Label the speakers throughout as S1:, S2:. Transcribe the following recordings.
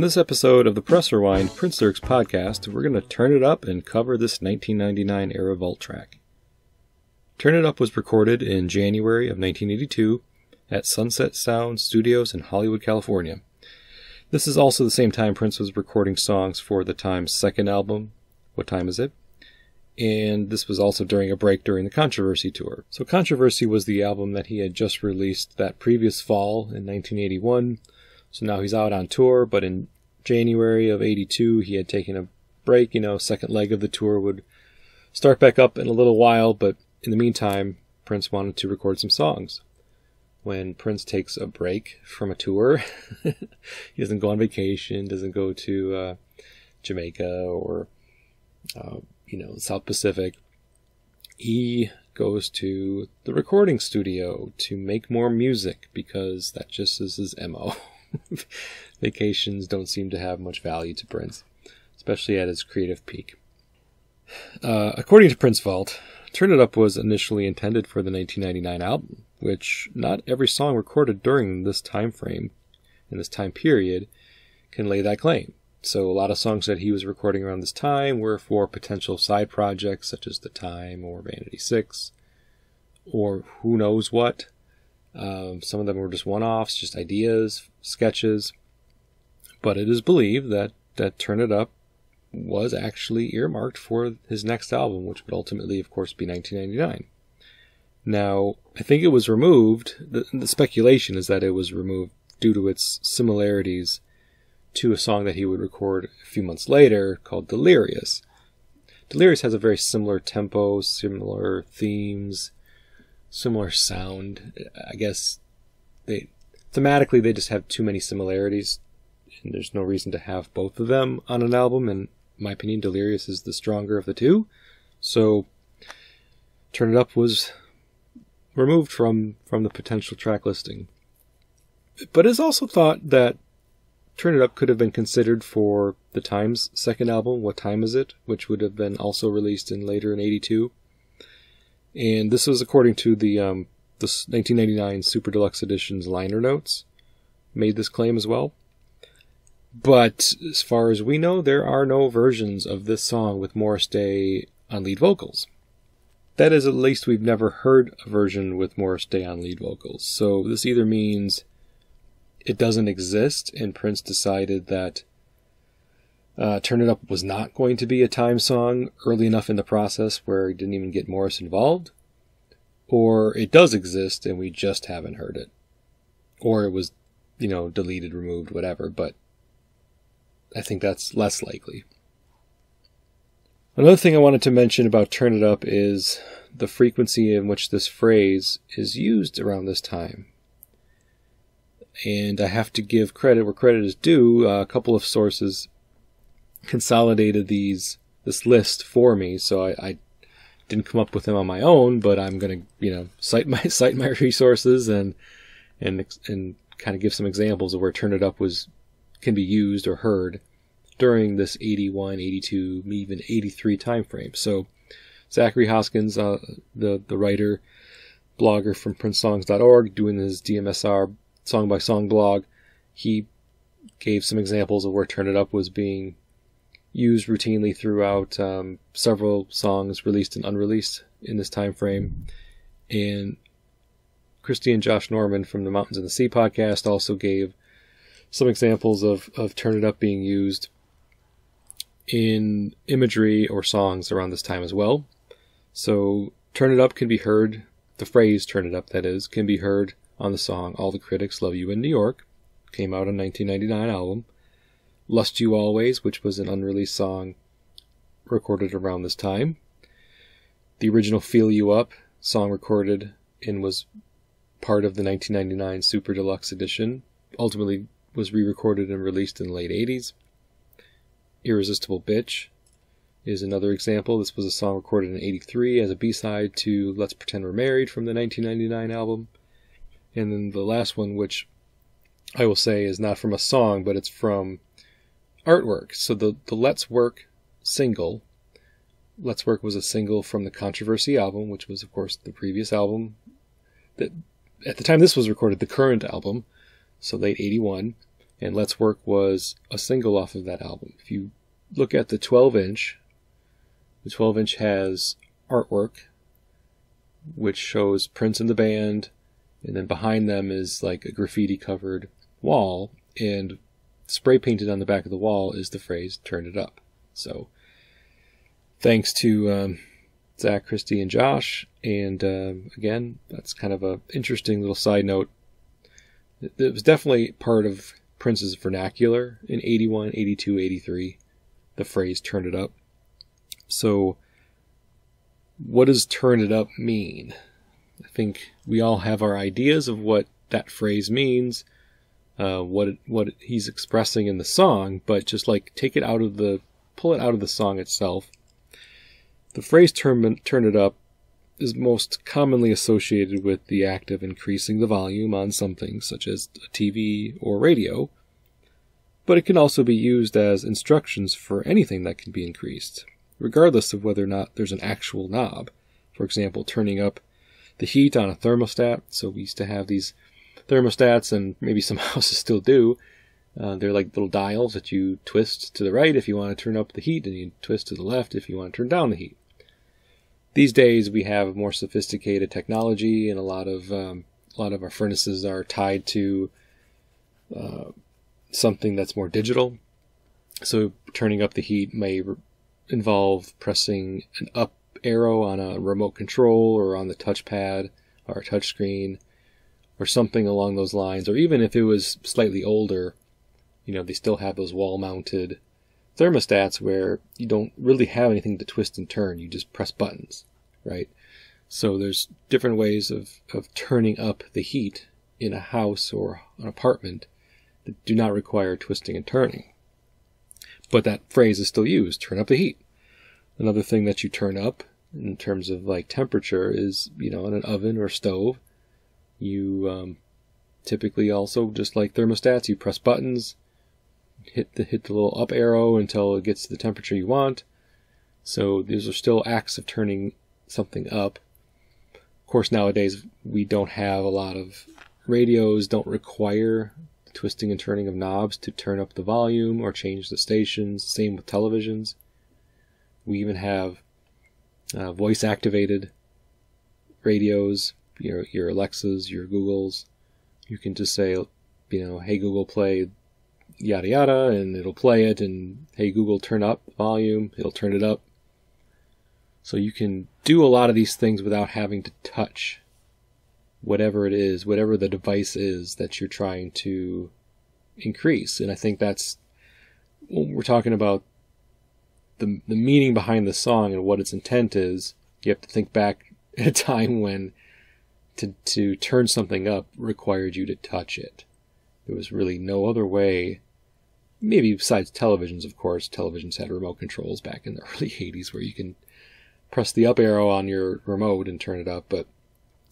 S1: On this episode of the Press Rewind Prince Lyrics podcast, we're going to turn it up and cover this 1999 era vault track. Turn It Up was recorded in January of 1982 at Sunset Sound Studios in Hollywood, California. This is also the same time Prince was recording songs for the Time's second album, What Time Is It? And this was also during a break during the Controversy tour. So Controversy was the album that he had just released that previous fall in 1981. So now he's out on tour, but in January of 82 he had taken a break. Second leg of the tour would start back up in a little while, but in the meantime, Prince wanted to record some songs. When Prince takes a break from a tour, he doesn't go on vacation, doesn't go to Jamaica or the South Pacific. He goes to the recording studio to make more music because that just is his MO. Vacations don't seem to have much value to Prince, especially at his creative peak. According to Prince Vault, Turn It Up was initially intended for the 1999 album, which not every song recorded during this time frame, in this time period, can lay that claim. So a lot of songs that he was recording around this time were for potential side projects such as The Time or Vanity 6 or who knows what. Some of them were just one-offs, just ideas, sketches. But it is believed that Turn It Up was actually earmarked for his next album, which would ultimately, of course, be 1999. Now, I think it was removed. The speculation is that it was removed due to its similarities to a song that he would record a few months later called Delirious. Delirious has a very similar tempo, similar themes, similar sound. I guess thematically they just have too many similarities, and there's no reason to have both of them on an album. In my opinion, Delirious is the stronger of the two. So Turn It Up was removed from the potential track listing. But it's also thought that Turn It Up could have been considered for the Time's second album, What Time Is It?, which would have been also released later in 82. And this was according to the 1999 Super Deluxe Edition's liner notes, made this claim as well. But as far as we know, there are no versions of this song with Morris Day on lead vocals. That is, at least we've never heard a version with Morris Day on lead vocals. So this either means it doesn't exist, and Prince decided that Turn It Up was not going to be a Time song early enough in the process where he didn't even get Morris involved, or it does exist and we just haven't heard it, or it was, deleted, removed, whatever, but I think that's less likely. Another thing I wanted to mention about Turn It Up is the frequency in which this phrase is used around this time. And I have to give credit where credit is due. A couple of sources consolidated this list for me, so I didn't come up with them on my own, but I'm going to cite my resources and kind of give some examples of where Turn It Up can be used or heard during this 81, 82, even 83 time frame. So Zachary Hoskins, the writer, blogger from PrinceSongs.org, doing his DMSR song-by-song blog, he gave some examples of where Turn It Up was being used routinely throughout several songs released and unreleased in this time frame. And Christy and Josh Norman from the Mountains and the Sea podcast also gave some examples of Turn It Up being used in imagery or songs around this time as well. So Turn It Up can be heard, the phrase Turn It Up, that is, can be heard on the song All the Critics Love You in New York, came out on 1999 album. Lust You Always, which was an unreleased song recorded around this time. The original Feel You Up song recorded and was part of the 1999 Super Deluxe Edition, ultimately was re-recorded and released in the late 80s. Irresistible Bitch is another example. This was a song recorded in 83 as a B-side to Let's Pretend We're Married from the 1999 album. And then the last one, which I will say is not from a song, but it's from artwork. So the Let's Work single, Let's Work was a single from the Controversy album, which was, of course, the previous album. That at the time this was recorded, the current album, so late 81. And Let's Work was a single off of that album. If you look at the 12-inch, the 12-inch has artwork, which shows Prince and the band, and then behind them is like a graffiti-covered wall, and spray painted on the back of the wall is the phrase "Turn It Up." So, thanks to Zach, Christy, and Josh, and again, that's kind of an interesting little side note. It was definitely part of Prince's vernacular in 81, 82, 83, the phrase "Turn It Up." So, what does "turn it up" mean? I think we all have our ideas of what that phrase means, what he's expressing in the song, but just like pull it out of the song itself. The phrase turn it up is most commonly associated with the act of increasing the volume on something such as a TV or radio, but it can also be used as instructions for anything that can be increased, regardless of whether or not there's an actual knob. For example, turning up the heat on a thermostat. So we used to have these thermostats, and maybe some houses still do. They're like little dials that you twist to the right if you want to turn up the heat, and you twist to the left if you want to turn down the heat. These days we have more sophisticated technology, and a lot of our furnaces are tied to something that's more digital. So turning up the heat may involve pressing an up arrow on a remote control or on the touchpad or a touchscreen or something along those lines. Or even if it was slightly older, they still have those wall-mounted thermostats where you don't really have anything to twist and turn. You just press buttons, right? So there's different ways of turning up the heat in a house or an apartment that do not require twisting and turning. But that phrase is still used, turn up the heat. Another thing that you turn up in terms of like temperature is, in an oven or stove, you typically also, just like thermostats, you press buttons, hit the little up arrow until it gets to the temperature you want. So these are still acts of turning something up. Of course, nowadays we don't have a lot of radios, don't require twisting and turning of knobs to turn up the volume or change the stations. Same with televisions. We even have voice-activated radios, your Alexas, your Googles. You can just say, hey Google, play yada yada, and it'll play it, and hey Google, turn up the volume, it'll turn it up. So you can do a lot of these things without having to touch whatever it is, whatever the device is that you're trying to increase. And I think that's when we're talking about the meaning behind the song and what its intent is. You have to think back at a time when to turn something up required you to touch it. There was really no other way, maybe besides televisions, of course. Televisions had remote controls back in the early 80s where you can press the up arrow on your remote and turn it up, but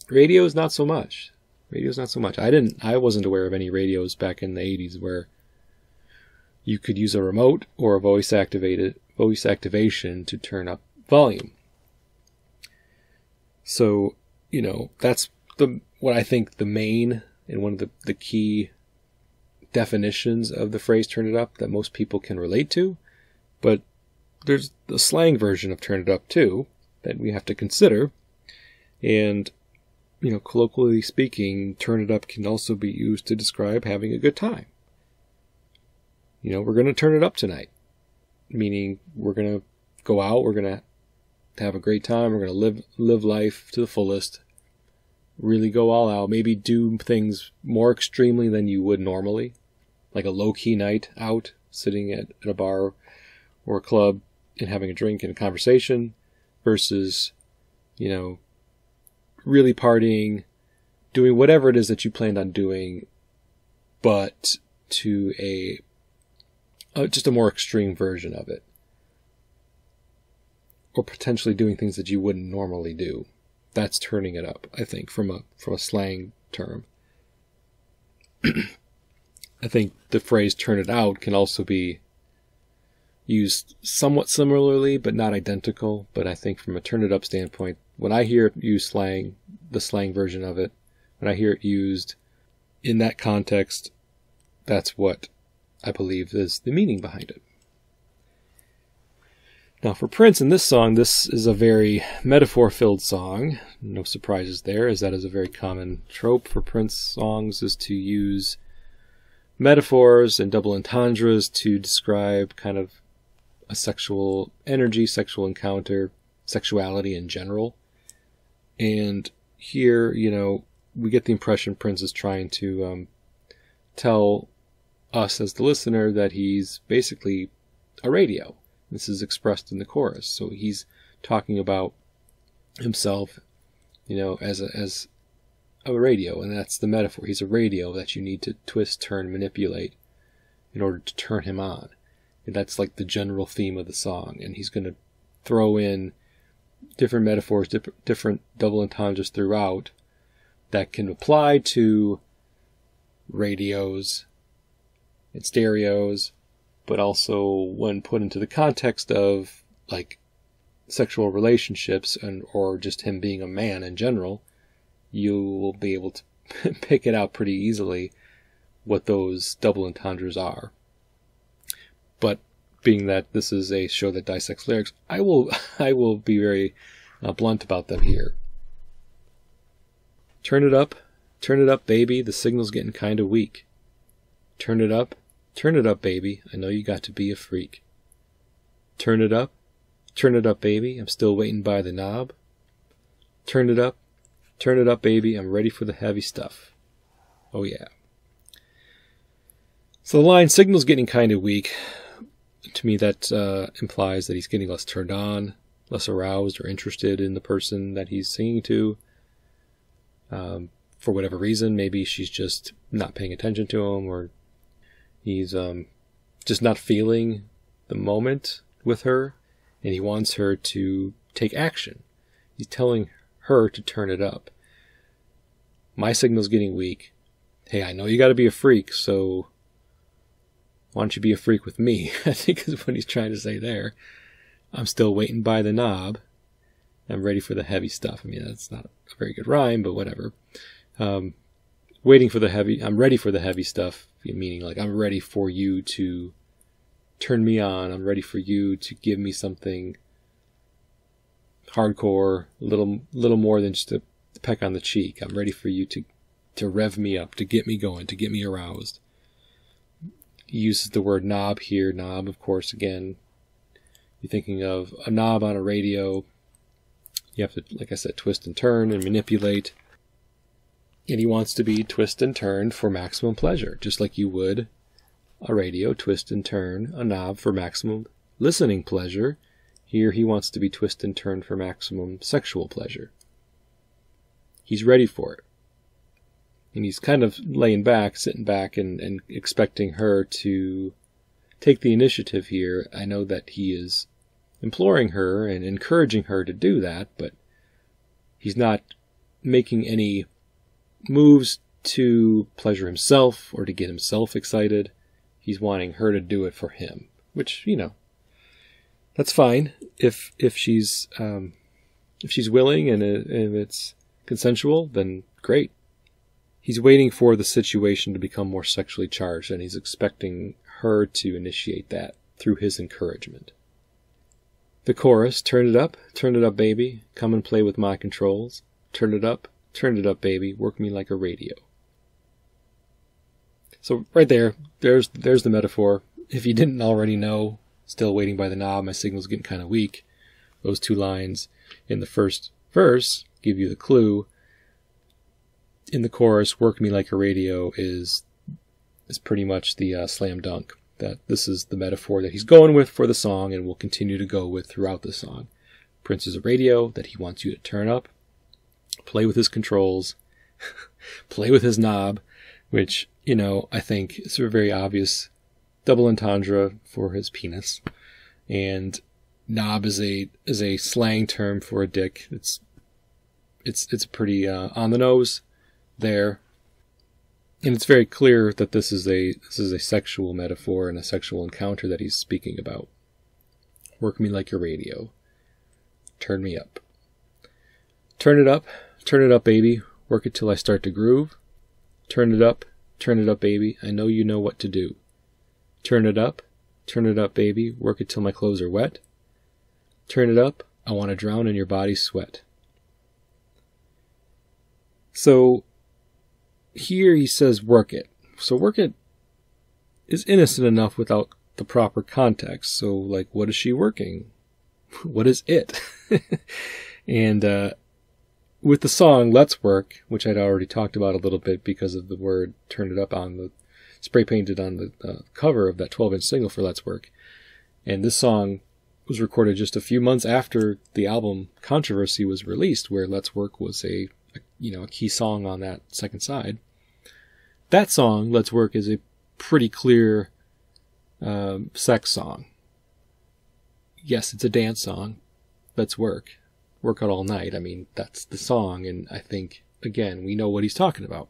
S1: radios not so much. I wasn't aware of any radios back in the 80s where you could use a remote or a voice activation to turn up volume. So, that's what I think the main and one of the key definitions of the phrase "turn it up" that most people can relate to. But there's the slang version of "turn it up" too that we have to consider. And, colloquially speaking, "turn it up" can also be used to describe having a good time. We're going to turn it up tonight. Meaning we're going to go out, we're going to have a great time, we're going to live life to the fullest, really go all out, maybe do things more extremely than you would normally, like a low-key night out, sitting at a bar or a club and having a drink and a conversation, versus, really partying, doing whatever it is that you planned on doing, but to just a more extreme version of it. Or potentially doing things that you wouldn't normally do. That's turning it up, I think, from a slang term. I think the phrase "turn it out" can also be used somewhat similarly, but not identical. But I think from a "turn it up" standpoint, when I hear it used slang, the slang version of it, when I hear it used in that context, that's what I believe, is the meaning behind it. Now for Prince in this song, this is a very metaphor-filled song. No surprises there, as that is a very common trope for Prince songs, is to use metaphors and double entendres to describe kind of a sexual energy, sexual encounter, sexuality in general. And here, we get the impression Prince is trying to tell us as the listener that he's basically a radio. This is expressed in the chorus. So he's talking about himself, as a radio, and that's the metaphor. He's a radio that you need to twist, turn, manipulate in order to turn him on. And that's like the general theme of the song. And he's going to throw in different metaphors, different double entendres throughout that can apply to radios and stereos, but also when put into the context of like sexual relationships or just him being a man in general, you will be able to pick it out pretty easily what those double entendres are. But being that this is a show that dissects lyrics, I will be very blunt about them here. Turn it up, baby, the signal's getting kinda weak. Turn it up, baby, I know you got to be a freak. Turn it up, baby, I'm still waiting by the knob. Turn it up, baby, I'm ready for the heavy stuff. Oh yeah. So the line, signal's getting kind of weak. To me, that implies that he's getting less turned on, less aroused or interested in the person that he's singing to. For whatever reason, maybe she's just not paying attention to him, or he's just not feeling the moment with her, and he wants her to take action. He's telling her to turn it up. My signal's getting weak. Hey, I know you got to be a freak, so why don't you be a freak with me? I think is what he's trying to say there. I'm still waiting by the knob. I'm ready for the heavy stuff. I mean, that's not a very good rhyme, but whatever. I'm ready for the heavy stuff, meaning like I'm ready for you to turn me on. I'm ready for you to give me something hardcore, a little more than just a peck on the cheek. I'm ready for you to rev me up, to get me going, to get me aroused. He uses the word knob here. Knob, of course, again, you're thinking of a knob on a radio. You have to, like I said, twist and turn and manipulate. And he wants to be twist and turned for maximum pleasure, just like you would a radio, twist and turn a knob for maximum listening pleasure. Here he wants to be twist and turned for maximum sexual pleasure. He's ready for it. And he's kind of laying back, sitting back, and expecting her to take the initiative here. I know that he is imploring her and encouraging her to do that, but he's not making any moves to pleasure himself or to get himself excited. He's wanting her to do it for him, which, that's fine if she's willing and it's consensual, then great. He's waiting for the situation to become more sexually charged, and he's expecting her to initiate that through his encouragement. The chorus, turn it up, baby, come and play with my controls. Turn it up, baby, work me like a radio. So right there's the metaphor. If you didn't already know, still waiting by the knob, my signal's getting kind of weak. Those two lines in the first verse give you the clue. In the chorus, work me like a radio is pretty much the slam dunk. That this is the metaphor that he's going with for the song and will continue to go with throughout the song. Prince is a radio that he wants you to turn up, play with his controls, play with his knob, which, I think is a very obvious double entendre for his penis. And knob is a slang term for a dick. It's pretty on the nose there. And it's very clear that this is a sexual metaphor and a sexual encounter that he's speaking about. Work me like your radio. Turn me up. Turn it up, baby. Work it till I start to groove. Turn it up, baby. I know you know what to do. Turn it up, baby, work it till my clothes are wet. Turn it up, I want to drown in your body's sweat. So here he says work it. So work it is innocent enough without the proper context. So like, what is she working? What is it? And with the song Let's Work, which I'd already talked about a little bit because of the word Turn It Up on the spray painted on the cover of that 12-inch single for Let's Work. And this song was recorded just a few months after the album Controversy was released, where Let's Work was a key song on that second side. That song, Let's Work, is a pretty clear sex song. Yes, it's a dance song. Let's work. Work out all night. I mean, that's the song, and I think, again, we know what he's talking about.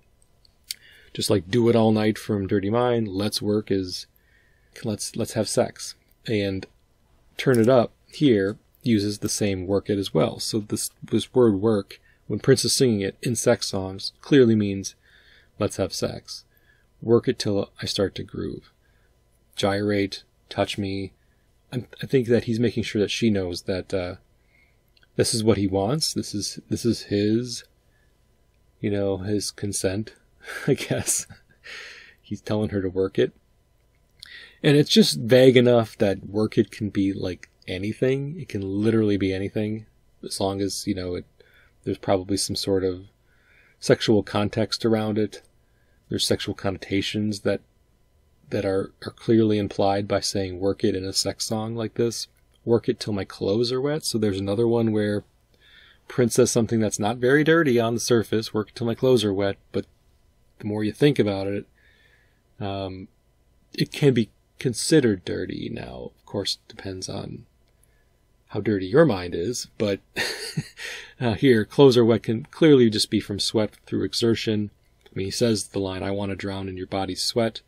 S1: Just like Do It All Night from Dirty Mind, Let's Work is let's have sex. And Turn It Up here uses the same work it as well. So this word work, when Prince is singing it in sex songs, clearly means let's have sex. Work it till I start to groove. Gyrate, touch me. I think that he's making sure that she knows that this is what he wants. This is his, his consent, I guess. He's telling her to work it. And it's just vague enough that work it can be like anything. It can literally be anything, as long as, there's probably some sort of sexual context around it. There's sexual connotations that are clearly implied by saying work it in a sex song like this. Work it till my clothes are wet. So there's another one where Prince says something that's not very dirty on the surface, work it till my clothes are wet, but the more you think about it, it can be considered dirty. Now, of course, it depends on how dirty your mind is, but here, clothes are wet can clearly just be from sweat through exertion. I mean, he says the line, I want to drown in your body's sweat,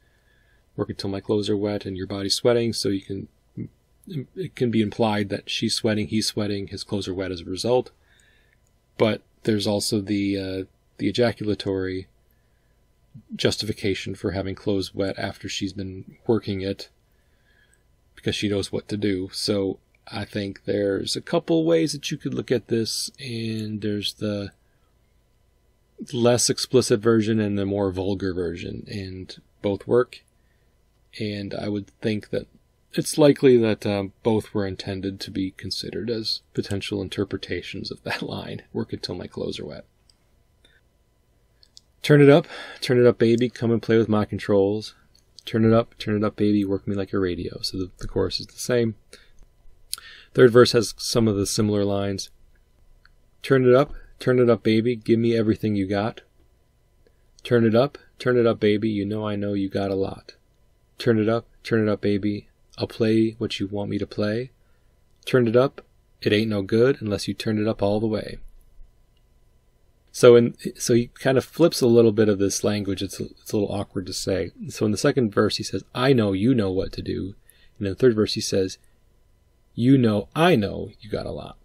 S1: work until my clothes are wet and your body's sweating, so it can be implied that she's sweating, he's sweating, his clothes are wet as a result. But there's also the ejaculatory justification for having clothes wet after she's been working it, because she knows what to do. So I think there's a couple ways that you could look at this, and there's the less explicit version and the more vulgar version, and both work. And I would think that it's likely that both were intended to be considered as potential interpretations of that line, work until my clothes are wet. Turn it up, baby, come and play with my controls. Turn it up, baby, work me like a radio. So the chorus is the same. Third verse has some of the similar lines. Turn it up, baby, give me everything you got. Turn it up, baby, I know you got a lot. Turn it up, baby, I'll play what you want me to play. Turn it up, it ain't no good unless you turn it up all the way. So he kind of flips a little bit of this language. It's a little awkward to say. So in the second verse he says, I know you know what to do. And in the third verse he says, I know you got a lot.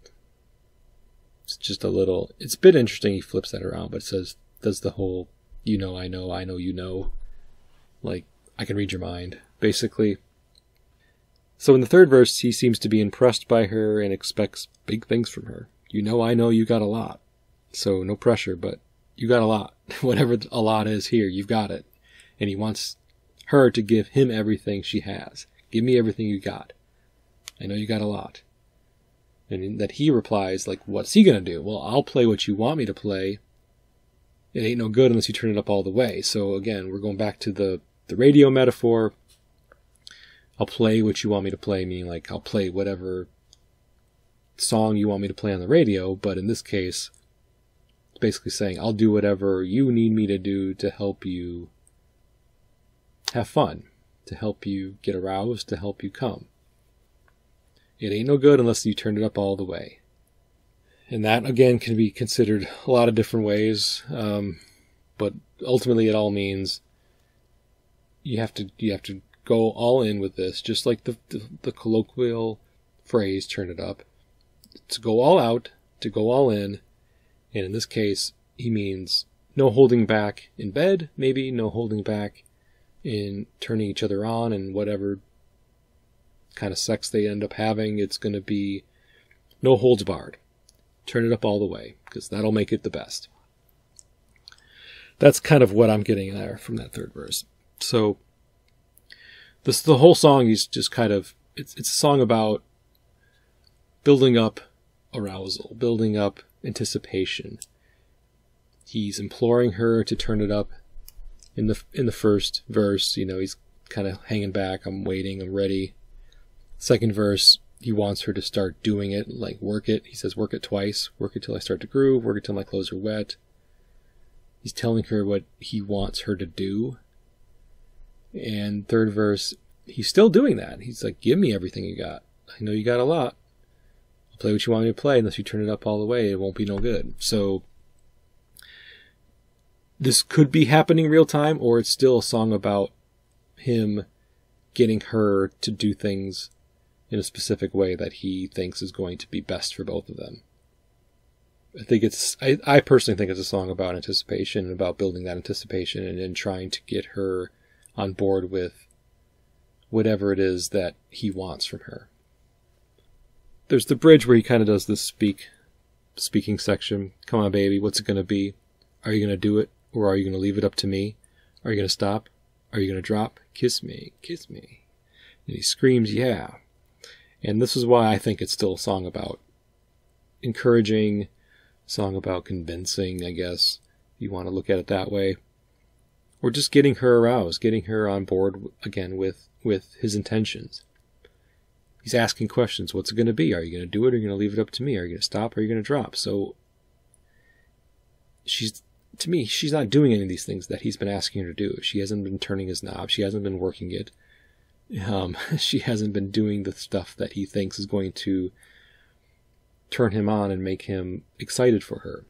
S1: It's just it's a bit interesting he flips that around, but it says, does the whole, I know you know. Like, I can read your mind, basically. So in the third verse he seems to be impressed by her and expects big things from her. I know you got a lot. So no pressure, but you got a lot. Whatever a lot is here, you've got it. And he wants her to give him everything she has. Give me everything you got. I know you got a lot. And that he replies, like, what's he going to do? Well, I'll play what you want me to play. It ain't no good unless you turn it up all the way. So again, we're going back to the radio metaphor. I'll play what you want me to play, meaning like I'll play whatever song you want me to play on the radio, but in this case, it's basically saying I'll do whatever you need me to do to help you have fun, to help you get aroused, to help you come. It ain't no good unless you turn it up all the way. And that, again, can be considered a lot of different ways, but ultimately it all means you have to go all in with this, just like the colloquial phrase, turn it up. To go all out, to go all in, and in this case, he means no holding back in bed, maybe no holding back in turning each other on, and whatever kind of sex they end up having, it's going to be no holds barred. Turn it up all the way, because that'll make it the best. That's kind of what I'm getting there from that third verse. So the whole song is just kind of, it's a song about building up arousal, building up anticipation. He's imploring her to turn it up in the first verse. He's kind of hanging back. I'm waiting. I'm ready. Second verse, he wants her to start doing it, like work it. He says, work it twice. Work it till I start to groove. Work it till my clothes are wet. He's telling her what he wants her to do. And third verse, he's still doing that. He's like, give me everything you got. I know you got a lot. I'll play what you want me to play. Unless you turn it up all the way, it won't be no good. So this could be happening real time, or it's still a song about him getting her to do things in a specific way that he thinks is going to be best for both of them. I personally think it's a song about anticipation, and about building that anticipation and trying to get her on board with whatever it is that he wants from her. There's the bridge where he kind of does this speaking section. Come on, baby, what's it going to be? Are you going to do it, or are you going to leave it up to me? Are you going to stop? Are you going to drop? Kiss me, kiss me. And he screams, yeah. And this is why I think it's still a song about encouraging, a song about convincing, I guess, if you want to look at it that way. Or just getting her aroused, getting her on board again with his intentions. He's asking questions. What's it going to be? Are you going to do it, or are you going to leave it up to me? Are you going to stop, or are you going to drop? So to me, she's not doing any of these things that he's been asking her to do. She hasn't been turning his knob. She hasn't been working it. She hasn't been doing the stuff that he thinks is going to turn him on and make him excited for her.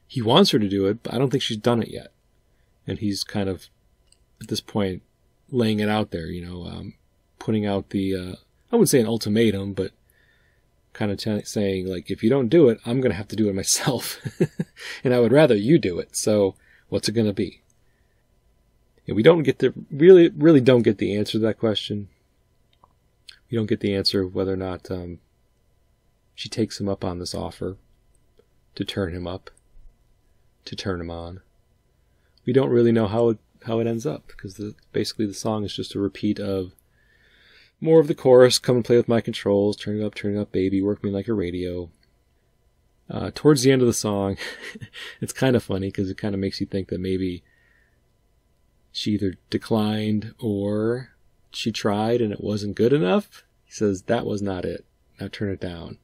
S1: He wants her to do it, but I don't think she's done it yet. And he's kind of, at this point, laying it out there, putting out the, I wouldn't say an ultimatum, but kind of saying, like, if you don't do it, I'm going to have to do it myself. And I would rather you do it. So what's it going to be? And we don't get really don't get the answer to that question. We don't get the answer of whether or not she takes him up on this offer to turn him up, to turn him on. We don't really know how it ends up, because basically the song is just a repeat of more of the chorus. Come and play with my controls. Turn it up, baby. Work me like a radio. Towards the end of the song, it's kind of funny because it kind of makes you think that maybe she either declined or she tried and it wasn't good enough. He says, that was not it. Now turn it down.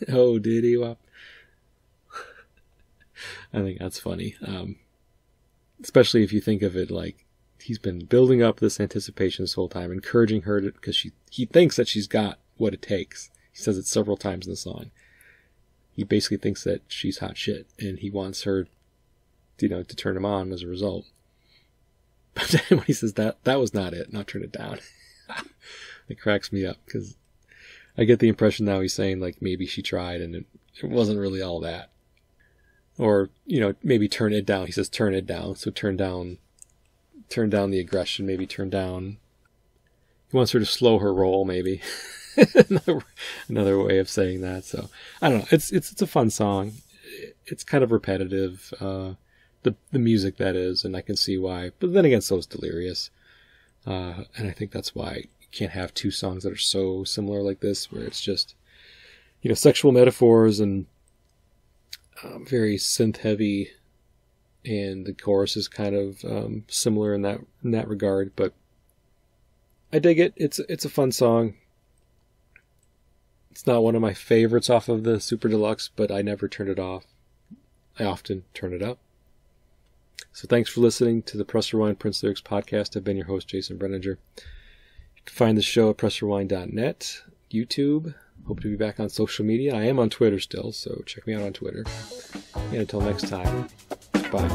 S1: Oh, did he? Well, I think that's funny. Especially if you think of it like he's been building up this anticipation this whole time, encouraging her to, because he thinks that she's got what it takes. He says it several times in the song. He basically thinks that she's hot shit, and he wants her, to turn him on as a result. But then when he says that was not it, now turn it down, it cracks me up, because I get the impression now he's saying, like, maybe she tried and it wasn't really all that. Or, maybe turn it down. He says turn it down. So turn down the aggression, maybe turn down. He wants her to slow her roll, maybe. another way of saying that. So I don't know. It's a fun song. It's kind of repetitive. The music, that is, and I can see why. But then again, so is Delirious. And I think that's why you can't have two songs that are so similar like this, where it's just, sexual metaphors and very synth heavy, and the chorus is kind of similar in that regard. But I dig it. It's a fun song. It's not one of my favorites off of the Super Deluxe, but I never turn it off. I often turn it up. So thanks for listening to the Press Rewind Prince Lyrics podcast. I've been your host, Jason Brenninger. You can find the show at pressrewind.net, YouTube. Hope to be back on social media. I am on Twitter still, so check me out on Twitter. And until next time, bye.